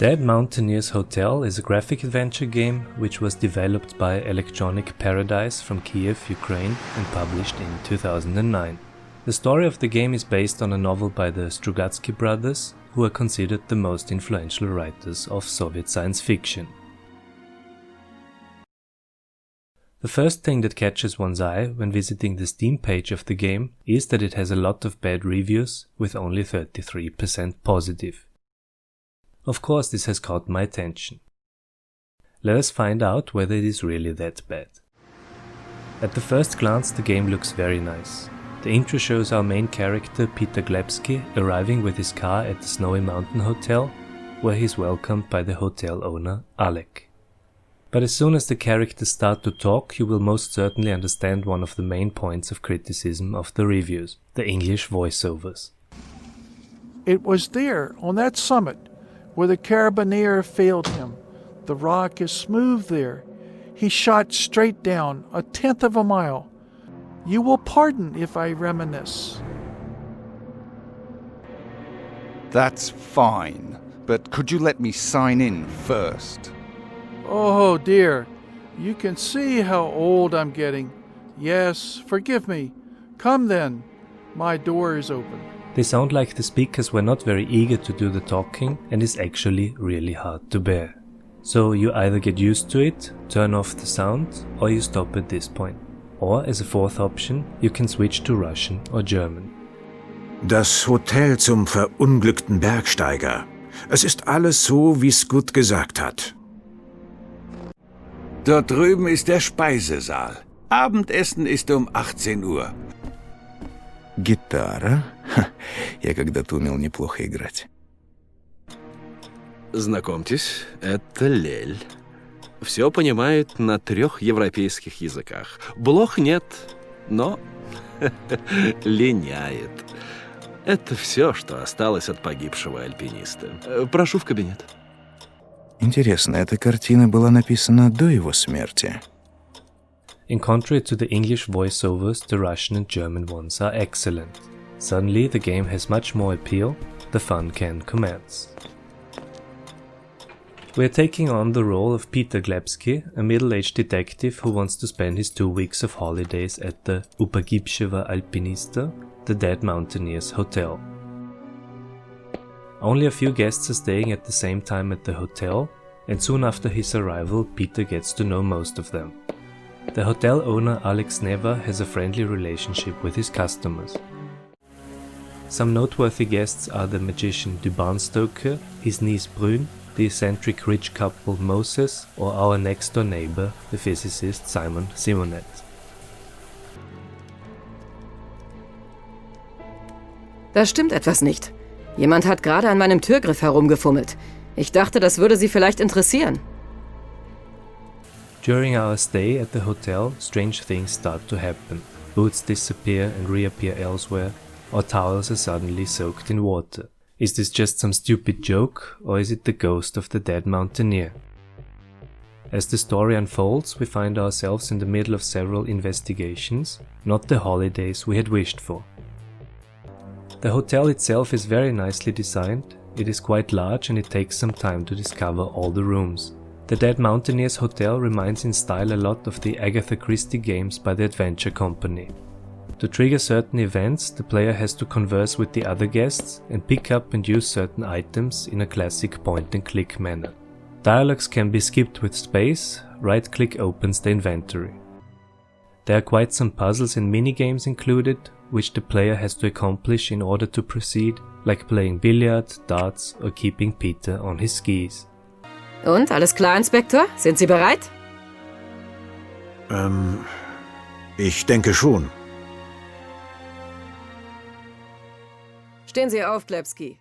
Dead Mountaineers Hotel is a graphic adventure game which was developed by Electronic Paradise from Kiev, Ukraine and published in 2009. The story of the game is based on a novel by the Strugatsky brothers, who are considered the most influential writers of Soviet science fiction. The first thing that catches one's eye when visiting the Steam page of the game is that it has a lot of bad reviews with only 33% positive. Of course, this has caught my attention. Let us find out whether it is really that bad. At the first glance, the game looks very nice. The intro shows our main character Peter Glebsky arriving with his car at the Snowy Mountain Hotel, where he is welcomed by the hotel owner Alec. But as soon as the characters start to talk, you will most certainly understand one of the main points of criticism of the reviews, the English voiceovers. It was there, on that summit, where the carabiner failed him. The rock is smooth there. He shot straight down, 1/10 of a mile. You will pardon if I reminisce. That's fine, but could you let me sign in first? Oh dear, you can see how old I'm getting. Yes, forgive me. Come then, my door is open. They sound like the speakers were not very eager to do the talking and is actually really hard to bear. So you either get used to it, turn off the sound, or you stop at this point. Or, as a fourth option, you can switch to Russian or German. Das Hotel zum verunglückten Bergsteiger. Es ist alles so, wie's gut gesagt hat. Dort drüben ist der Speisesaal. Abendessen ist um 18 Uhr. Гитара? Я когда-то умел неплохо играть. Знакомьтесь, это Лель. Все понимает на 3 европейских языках. Блох нет, но линяет. Это все, что осталось от погибшего альпиниста. Прошу в кабинет. Интересно, эта картина была написана до его смерти? In contrary to the English voiceovers, the Russian and German ones are excellent. Suddenly the game has much more appeal, the fun can commence. We are taking on the role of Peter Glebsky, a middle-aged detective who wants to spend his 2 weeks of holidays at the У погибшего альпиниста, the Dead Mountaineers Hotel. Only a few guests are staying at the same time at the hotel, and soon after his arrival Peter gets to know most of them. The hotel owner Alex Neva has a friendly relationship with his customers. Some noteworthy guests are the magician Duban Stoker, his niece Brune, the eccentric rich couple Moses, or our next-door neighbor, the physicist Simon Simonet. Da stimmt etwas nicht. Jemand hat gerade an meinem Türgriff herumgefummelt. Ich dachte, das würde Sie vielleicht interessieren. During our stay at the hotel, strange things start to happen. Boots disappear and reappear elsewhere, or towels are suddenly soaked in water. Is this just some stupid joke, or is it the ghost of the dead mountaineer? As the story unfolds, we find ourselves in the middle of several investigations, not the holidays we had wished for. The hotel itself is very nicely designed, it is quite large and it takes some time to discover all the rooms. The Dead Mountaineers Hotel reminds in style a lot of the Agatha Christie games by the Adventure Company. To trigger certain events, the player has to converse with the other guests and pick up and use certain items in a classic point-and-click manner. Dialogues can be skipped with space, right-click opens the inventory. There are quite some puzzles and minigames included, which the player has to accomplish in order to proceed, like playing billiard, darts or keeping Peter on his skis. Und, alles klar, Inspektor? Sind Sie bereit? Ich denke schon. Stehen Sie auf, Glebsky.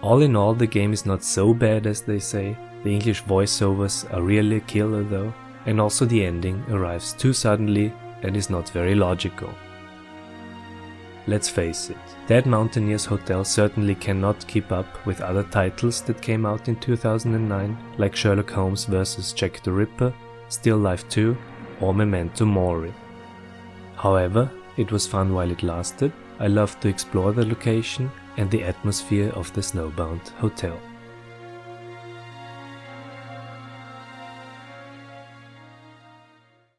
All in all, the game is not so bad as they say. The English voiceovers are really a killer though, and also the ending arrives too suddenly and is not very logical. Let's face it, Dead Mountaineers Hotel certainly cannot keep up with other titles that came out in 2009, like Sherlock Holmes vs. Jack the Ripper, Still Life 2 or Memento Mori. However, it was fun while it lasted. I loved to explore the location and the atmosphere of the snowbound hotel.